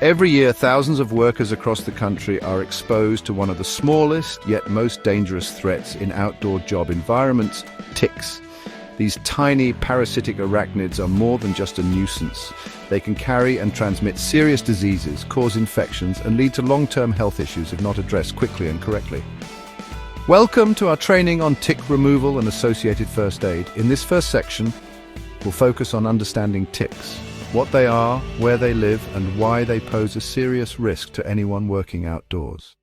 Every year, thousands of workers across the country are exposed to one of the smallest yet most dangerous threats in outdoor job environments: ticks. These tiny parasitic arachnids are more than just a nuisance. They can carry and transmit serious diseases, cause infections, and lead to long-term health issues if not addressed quickly and correctly. Welcome to our training on tick removal and associated first aid. In this first section, we'll focus on understanding ticks, what they are, where they live, and why they pose a serious risk to anyone working outdoors.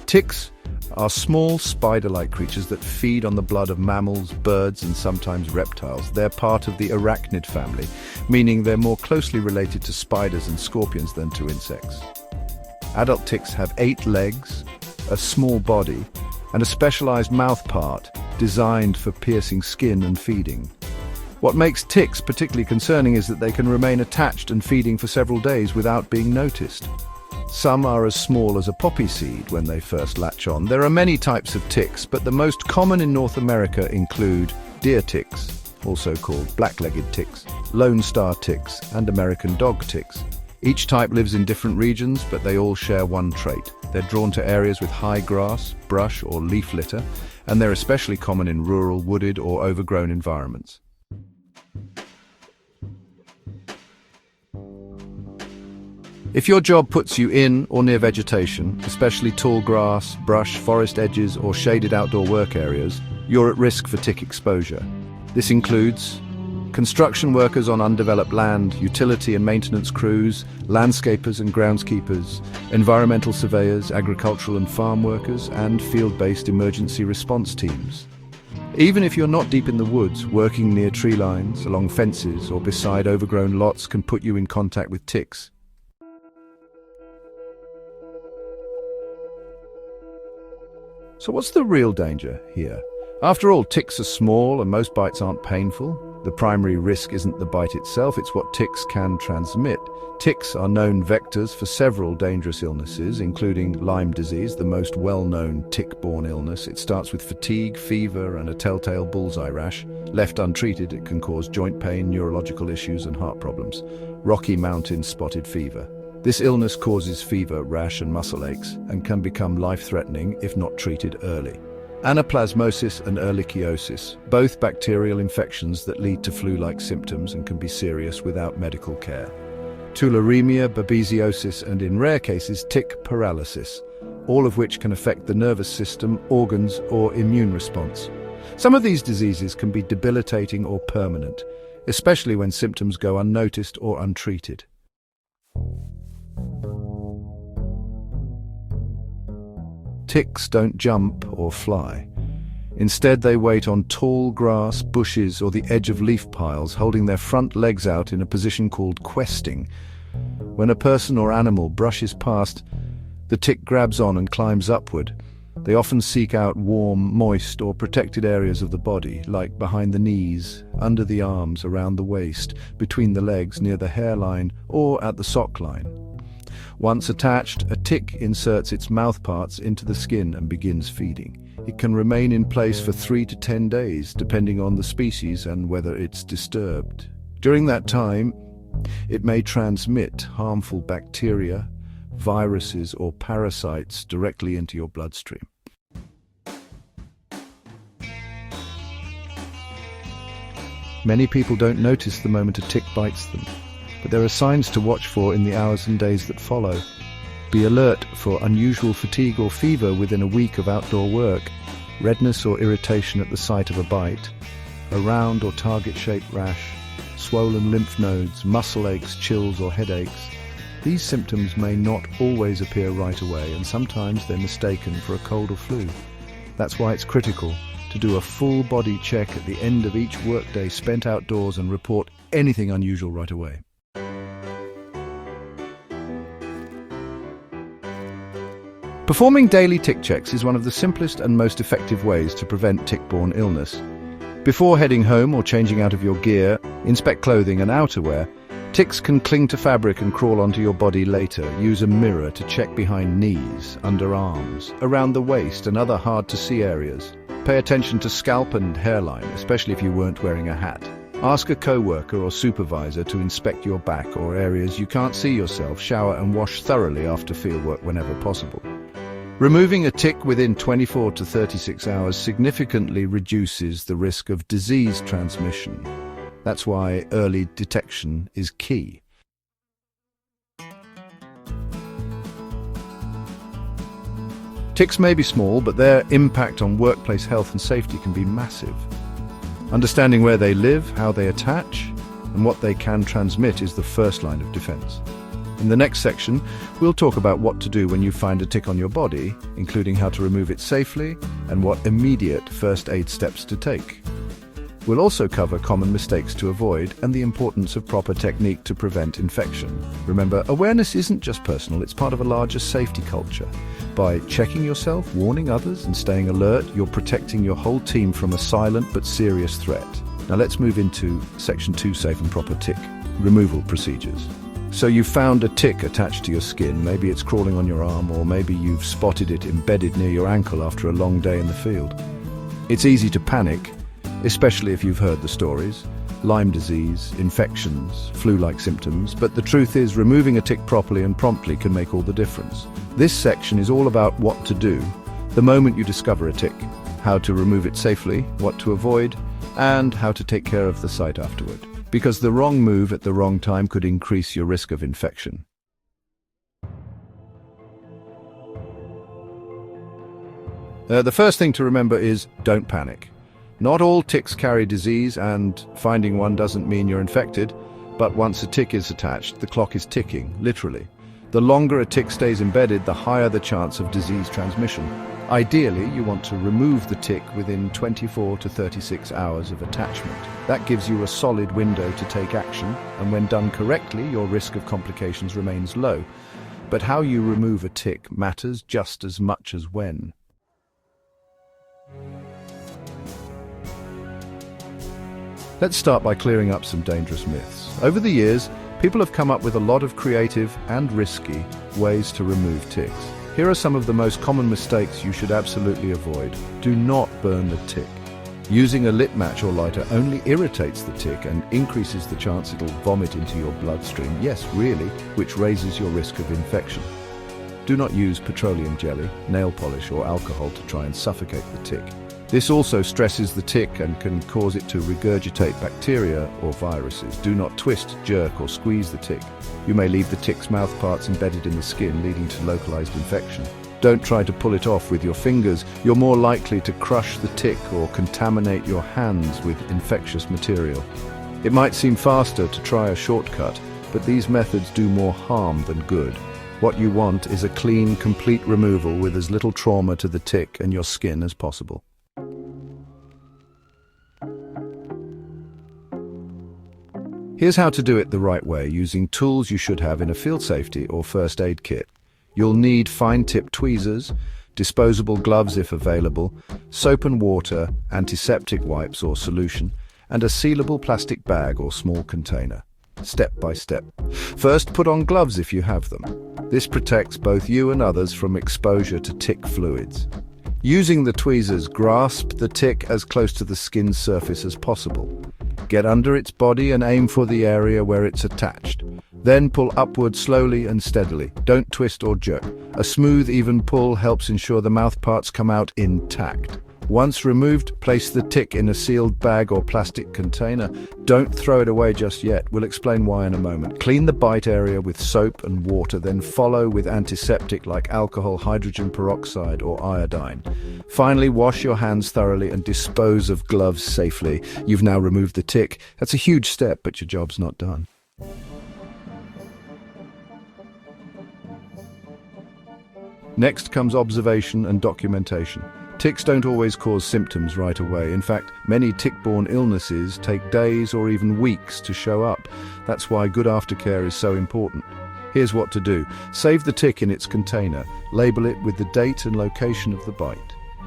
Ticks are small spider-like creatures that feed on the blood of mammals, birds, and sometimes reptiles. They're part of the arachnid family, meaning they're more closely related to spiders and scorpions than to insects. Adult ticks have 8 legs, a small body, and a specialized mouth part designed for piercing skin and feeding. What makes ticks particularly concerning is that they can remain attached and feeding for several days without being noticed. Some are as small as a poppy seed when they first latch on. There are many types of ticks, but the most common in North America include deer ticks, also called black-legged ticks, lone star ticks, and American dog ticks. Each type lives in different regions, but they all share one trait. They're drawn to areas with high grass, brush, or leaf litter, and they're especially common in rural, wooded, or overgrown environments. If your job puts you in or near vegetation, especially tall grass, brush, forest edges, or shaded outdoor work areas, you're at risk for tick exposure. This includes construction workers on undeveloped land, utility and maintenance crews, landscapers and groundskeepers, environmental surveyors, agricultural and farm workers, and field-based emergency response teams. Even if you're not deep in the woods, working near tree lines, along fences, or beside overgrown lots can put you in contact with ticks. So what's the real danger here? After all, ticks are small and most bites aren't painful. The primary risk isn't the bite itself, it's what ticks can transmit. Ticks are known vectors for several dangerous illnesses, including Lyme disease, the most well-known tick-borne illness. It starts with fatigue, fever, and a telltale bullseye rash. Left untreated, it can cause joint pain, neurological issues, and heart problems. Rocky Mountain spotted fever. This illness causes fever, rash, and muscle aches, and can become life-threatening if not treated early. Anaplasmosis and ehrlichiosis, both bacterial infections that lead to flu-like symptoms and can be serious without medical care. Tularemia, babesiosis, and in rare cases, tick paralysis, all of which can affect the nervous system, organs, or immune response. Some of these diseases can be debilitating or permanent, especially when symptoms go unnoticed or untreated. Ticks don't jump or fly. Instead, they wait on tall grass, bushes, or the edge of leaf piles, holding their front legs out in a position called questing. When a person or animal brushes past, the tick grabs on and climbs upward. They often seek out warm, moist, or protected areas of the body, like behind the knees, under the arms, around the waist, between the legs, near the hairline, or at the sock line. Once attached, a tick inserts its mouthparts into the skin and begins feeding. It can remain in place for 3 to 10 days, depending on the species and whether it's disturbed. During that time, it may transmit harmful bacteria, viruses, or parasites directly into your bloodstream. Many people don't notice the moment a tick bites them, but there are signs to watch for in the hours and days that follow. Be alert for unusual fatigue or fever within a week of outdoor work, redness or irritation at the site of a bite, a round or target-shaped rash, swollen lymph nodes, muscle aches, chills, or headaches. These symptoms may not always appear right away, and sometimes they're mistaken for a cold or flu. That's why it's critical to do a full body check at the end of each workday spent outdoors and report anything unusual right away. Performing daily tick checks is one of the simplest and most effective ways to prevent tick-borne illness. Before heading home or changing out of your gear, inspect clothing and outerwear. Ticks can cling to fabric and crawl onto your body later. Use a mirror to check behind knees, under arms, around the waist and other hard-to-see areas. Pay attention to scalp and hairline, especially if you weren't wearing a hat. Ask a co-worker or supervisor to inspect your back or areas you can't see yourself. Shower and wash thoroughly after fieldwork whenever possible. Removing a tick within 24 to 36 hours significantly reduces the risk of disease transmission. That's why early detection is key. Ticks may be small, but their impact on workplace health and safety can be massive. Understanding where they live, how they attach, and what they can transmit is the first line of defense. In the next section, we'll talk about what to do when you find a tick on your body, including how to remove it safely and what immediate first aid steps to take. We'll also cover common mistakes to avoid and the importance of proper technique to prevent infection. Remember, awareness isn't just personal, it's part of a larger safety culture. By checking yourself, warning others, and staying alert, you're protecting your whole team from a silent but serious threat. Now let's move into Section 2, Safe and Proper Tick Removal Procedures. So you've found a tick attached to your skin. Maybe it's crawling on your arm, or maybe you've spotted it embedded near your ankle after a long day in the field. It's easy to panic, especially if you've heard the stories. Lyme disease, infections, flu-like symptoms, but the truth is removing a tick properly and promptly can make all the difference. This section is all about what to do the moment you discover a tick, how to remove it safely, what to avoid, and how to take care of the site afterward. Because the wrong move at the wrong time could increase your risk of infection. The first thing to remember is don't panic. Not all ticks carry disease, and finding one doesn't mean you're infected, but once a tick is attached, the clock is ticking, literally. The longer a tick stays embedded, the higher the chance of disease transmission. Ideally, you want to remove the tick within 24 to 36 hours of attachment. That gives you a solid window to take action, and when done correctly, your risk of complications remains low. But how you remove a tick matters just as much as when. Let's start by clearing up some dangerous myths. Over the years, people have come up with a lot of creative and risky ways to remove ticks. Here are some of the most common mistakes you should absolutely avoid. Do not burn the tick. Using a lit match or lighter only irritates the tick and increases the chance it'll vomit into your bloodstream. Yes, really, which raises your risk of infection. Do not use petroleum jelly, nail polish, or alcohol to try and suffocate the tick. This also stresses the tick and can cause it to regurgitate bacteria or viruses. Do not twist, jerk, or squeeze the tick. You may leave the tick's mouthparts embedded in the skin, leading to localized infection. Don't try to pull it off with your fingers. You're more likely to crush the tick or contaminate your hands with infectious material. It might seem faster to try a shortcut, but these methods do more harm than good. What you want is a clean, complete removal with as little trauma to the tick and your skin as possible. Here's how to do it the right way, using tools you should have in a field safety or first aid kit. You'll need fine-tip tweezers, disposable gloves if available, soap and water, antiseptic wipes or solution, and a sealable plastic bag or small container. Step by step. First, put on gloves if you have them. This protects both you and others from exposure to tick fluids. Using the tweezers, grasp the tick as close to the skin surface as possible. Get under its body and aim for the area where it's attached. Then pull upward slowly and steadily. Don't twist or jerk. A smooth, even pull helps ensure the mouthparts come out intact. Once removed, place the tick in a sealed bag or plastic container. Don't throw it away just yet. We'll explain why in a moment. Clean the bite area with soap and water, then follow with antiseptic like alcohol, hydrogen peroxide, or iodine. Finally, wash your hands thoroughly and dispose of gloves safely. You've now removed the tick. That's a huge step, but your job's not done. Next comes observation and documentation. Ticks don't always cause symptoms right away. In fact, many tick-borne illnesses take days or even weeks to show up. That's why good aftercare is so important. Here's what to do. Save the tick in its container. Label it with the date and location of the bite.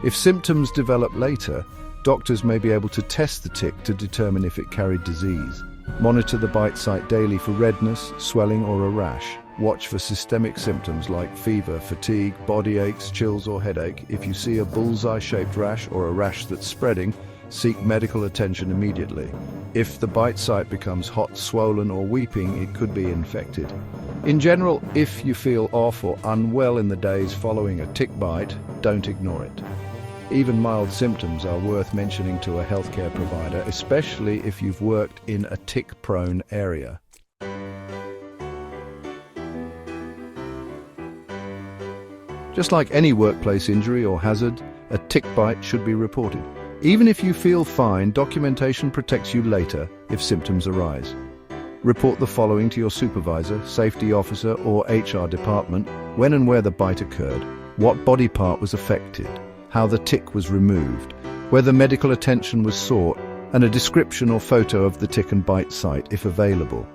If symptoms develop later, doctors may be able to test the tick to determine if it carried disease. Monitor the bite site daily for redness, swelling, or a rash. Watch for systemic symptoms like fever, fatigue, body aches, chills, or headache. If you see a bullseye-shaped rash or a rash that's spreading, Seek medical attention immediately. If the bite site becomes hot, swollen, or weeping, it could be infected. In general, if you feel off or unwell in the days following a tick bite, don't ignore it. Even mild symptoms are worth mentioning to a healthcare provider, especially if you've worked in a tick-prone area. Just like any workplace injury or hazard, a tick bite should be reported. Even if you feel fine, documentation protects you later if symptoms arise. Report the following to your supervisor, safety officer, or HR department: when and where the bite occurred, what body part was affected, how the tick was removed, whether medical attention was sought, and a description or photo of the tick and bite site if available.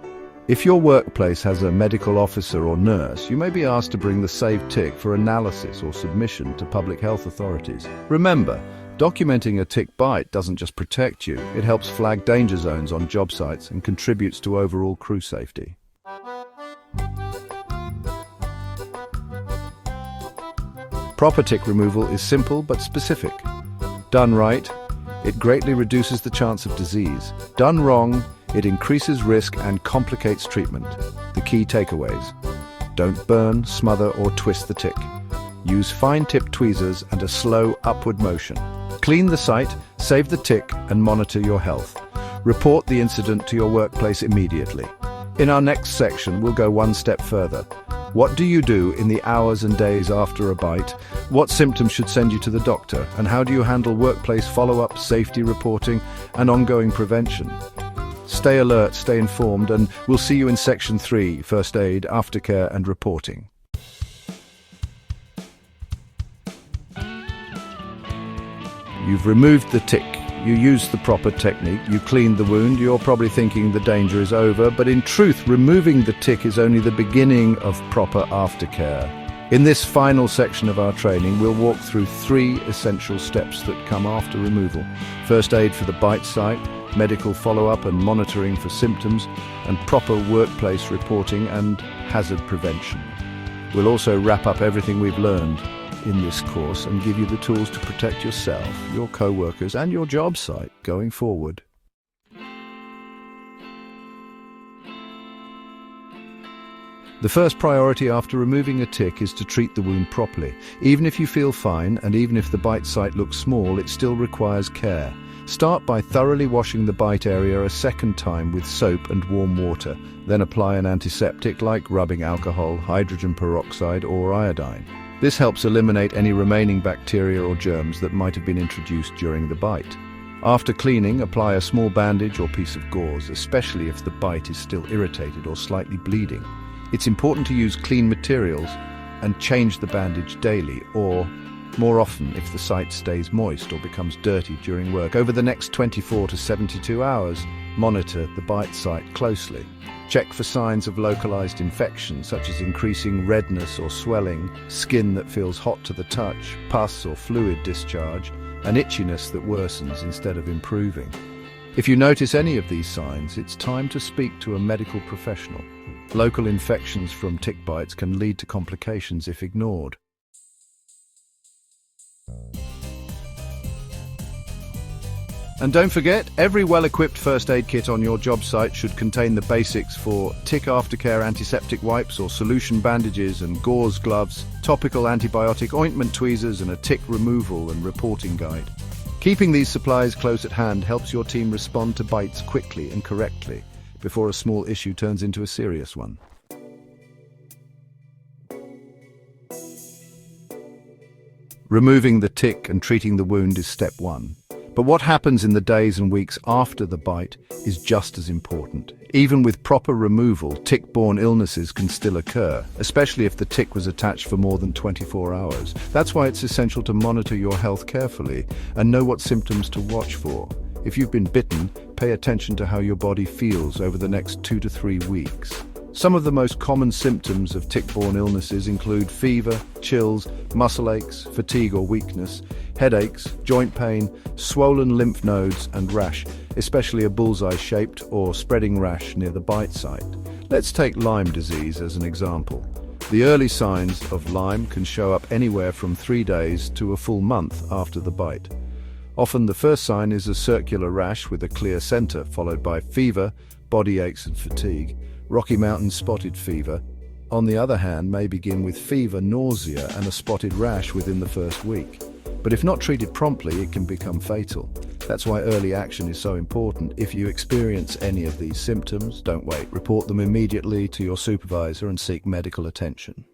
If your workplace has a medical officer or nurse, you may be asked to bring the saved tick for analysis or submission to public health authorities. Remember, documenting a tick bite doesn't just protect you, it helps flag danger zones on job sites and contributes to overall crew safety. Proper tick removal is simple but specific. Done right, it greatly reduces the chance of disease. Done wrong, it increases risk and complicates treatment. The key takeaways: don't burn, smother, or twist the tick. Use fine-tipped tweezers and a slow upward motion. Clean the site, save the tick, and monitor your health. Report the incident to your workplace immediately. In our next section, we'll go one step further. What do you do in the hours and days after a bite? What symptoms should send you to the doctor? And how do you handle workplace follow-up, safety reporting, and ongoing prevention? Stay alert, stay informed, and we'll see you in Section 3, First Aid, Aftercare, and Reporting. You've removed the tick. You used the proper technique. You cleaned the wound. You're probably thinking the danger is over, but in truth, removing the tick is only the beginning of proper aftercare. In this final section of our training, we'll walk through 3 essential steps that come after removal: first aid for the bite site, medical follow-up and monitoring for symptoms, and proper workplace reporting and hazard prevention. We'll also wrap up everything we've learned in this course and give you the tools to protect yourself, your co-workers, and your job site going forward. The first priority after removing a tick is to treat the wound properly. Even if you feel fine and even if the bite site looks small, it still requires care. Start by thoroughly washing the bite area a second time with soap and warm water. Then apply an antiseptic like rubbing alcohol, hydrogen peroxide, or iodine. This helps eliminate any remaining bacteria or germs that might have been introduced during the bite. After cleaning, apply a small bandage or piece of gauze, especially if the bite is still irritated or slightly bleeding. It's important to use clean materials and change the bandage daily, or more often if the site stays moist or becomes dirty during work. Over the next 24 to 72 hours, monitor the bite site closely. Check for signs of localized infection, such as increasing redness or swelling, skin that feels hot to the touch, pus or fluid discharge, and itchiness that worsens instead of improving. If you notice any of these signs, it's time to speak to a medical professional. Local infections from tick bites can lead to complications if ignored. And don't forget, every well-equipped first aid kit on your job site should contain the basics for tick aftercare antiseptic wipes or solution bandages and gauze gloves, topical antibiotic ointment tweezers, and a tick removal and reporting guide. Keeping these supplies close at hand helps your team respond to bites quickly and correctly before a small issue turns into a serious one. Removing the tick and treating the wound is step 1. But what happens in the days and weeks after the bite is just as important. Even with proper removal, tick-borne illnesses can still occur, especially if the tick was attached for more than 24 hours. That's why it's essential to monitor your health carefully and know what symptoms to watch for. If you've been bitten, pay attention to how your body feels over the next 2 to 3 weeks. Some of the most common symptoms of tick-borne illnesses include fever, chills, muscle aches, fatigue or weakness, headaches, joint pain, swollen lymph nodes, and rash, especially a bullseye-shaped or spreading rash near the bite site. Let's take Lyme disease as an example. The early signs of Lyme can show up anywhere from 3 days to a full month after the bite. Often the first sign is a circular rash with a clear center, followed by fever, body aches and fatigue. Rocky Mountain spotted fever, on the other hand, may begin with fever, nausea, and a spotted rash within the first week. But if not treated promptly, it can become fatal. That's why early action is so important. If you experience any of these symptoms, don't wait. Report them immediately to your supervisor and seek medical attention.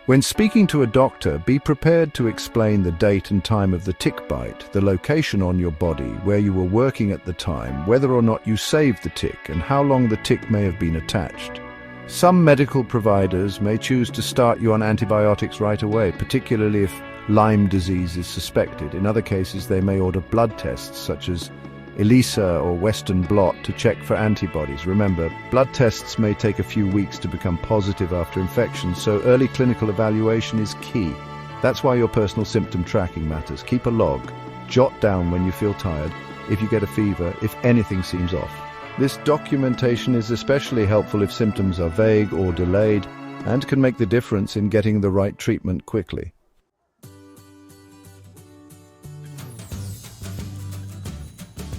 When speaking to a doctor, be prepared to explain the date and time of the tick bite, the location on your body, where you were working at the time, whether or not you saved the tick, and how long the tick may have been attached. Some medical providers may choose to start you on antibiotics right away, particularly if Lyme disease is suspected. In other cases, they may order blood tests such as ELISA or Western blot to check for antibodies. Remember, blood tests may take a few weeks to become positive after infection, so early clinical evaluation is key. That's why your personal symptom tracking matters. Keep a log. Jot down when you feel tired, if you get a fever, if anything seems off. This documentation is especially helpful if symptoms are vague or delayed and can make the difference in getting the right treatment quickly.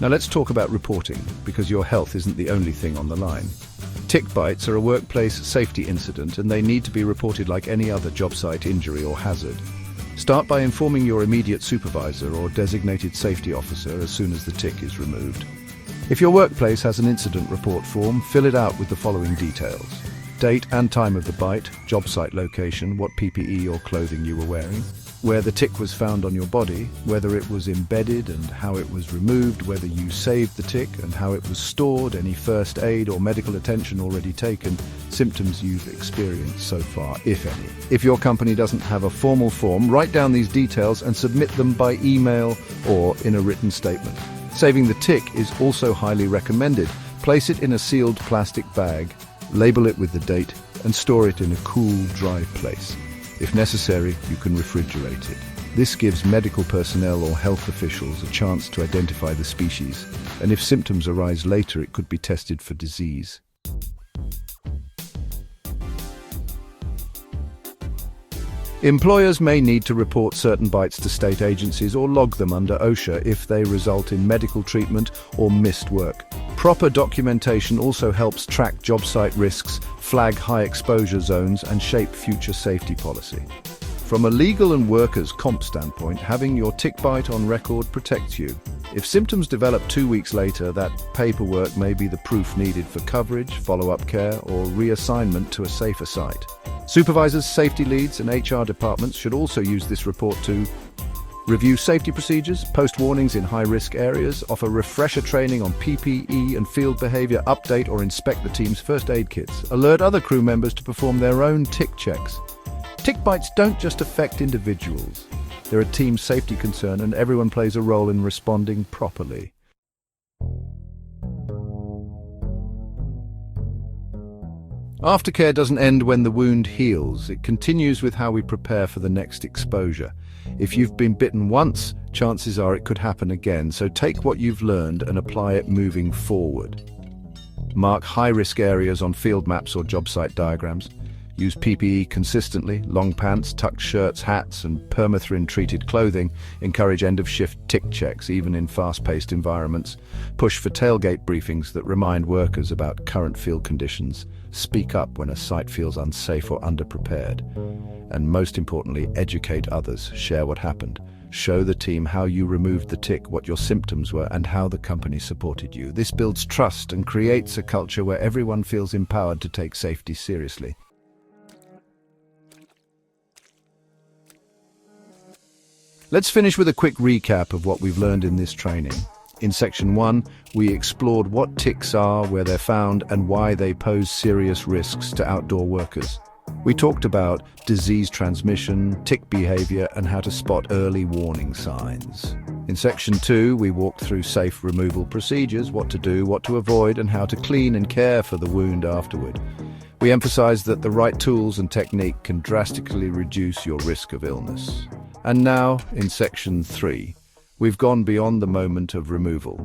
Now let's talk about reporting, because your health isn't the only thing on the line. Tick bites are a workplace safety incident and they need to be reported like any other job site injury or hazard. Start by informing your immediate supervisor or designated safety officer as soon as the tick is removed. If your workplace has an incident report form, fill it out with the following details: date and time of the bite, job site location, what PPE or clothing you were wearing, where the tick was found on your body, whether it was embedded and how it was removed, whether you saved the tick and how it was stored, any first aid or medical attention already taken, symptoms you've experienced so far, if any. If your company doesn't have a formal form, write down these details and submit them by email or in a written statement. Saving the tick is also highly recommended. Place it in a sealed plastic bag, label it with the date, and store it in a cool, dry place. If necessary, you can refrigerate it. This gives medical personnel or health officials a chance to identify the species, and if symptoms arise later, it could be tested for disease. Employers may need to report certain bites to state agencies or log them under OSHA if they result in medical treatment or missed work. Proper documentation also helps track job site risks, flag high exposure zones, and shape future safety policy. From a legal and workers' comp standpoint, having your tick bite on record protects you. If symptoms develop 2 weeks later, that paperwork may be the proof needed for coverage, follow-up care, or reassignment to a safer site. Supervisors, safety leads, and HR departments should also use this report to review safety procedures, post warnings in high-risk areas, offer refresher training on PPE and field behavior, update or inspect the team's first aid kits, alert other crew members to perform their own tick checks. Tick bites don't just affect individuals. They're a team safety concern and everyone plays a role in responding properly. Aftercare doesn't end when the wound heals. It continues with how we prepare for the next exposure. If you've been bitten once, chances are it could happen again, so take what you've learned and apply it moving forward. Mark high-risk areas on field maps or job site diagrams. Use PPE consistently. Long pants, tucked shirts, hats, and permethrin-treated clothing. Encourage end-of-shift tick checks, even in fast-paced environments. Push for tailgate briefings that remind workers about current field conditions. Speak up when a site feels unsafe or underprepared. And most importantly, educate others. Share what happened. Show the team how you removed the tick, what your symptoms were, and how the company supported you. This builds trust and creates a culture where everyone feels empowered to take safety seriously. Let's finish with a quick recap of what we've learned in this training. In Section 1, we explored what ticks are, where they're found, and why they pose serious risks to outdoor workers. We talked about disease transmission, tick behavior, and how to spot early warning signs. In Section 2, we walked through safe removal procedures, what to do, what to avoid, and how to clean and care for the wound afterward. We emphasized that the right tools and technique can drastically reduce your risk of illness. And now, in Section 3, we've gone beyond the moment of removal.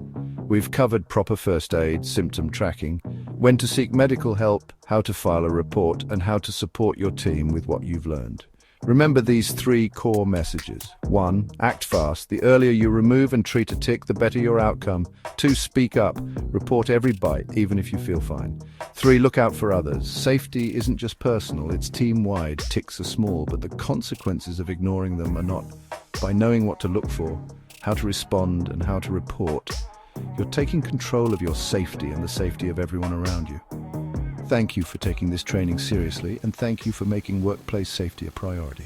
We've covered proper first aid, symptom tracking, when to seek medical help, how to file a report, and how to support your team with what you've learned. Remember these three core messages. 1. Act fast. The earlier you remove and treat a tick, the better your outcome. 2. Speak up. Report every bite, even if you feel fine. 3. Look out for others. Safety isn't just personal, it's team-wide. Ticks are small, but the consequences of ignoring them are not. By knowing what to look for, how to respond, and how to report, you're taking control of your safety and the safety of everyone around you. Thank you for taking this training seriously, and thank you for making workplace safety a priority.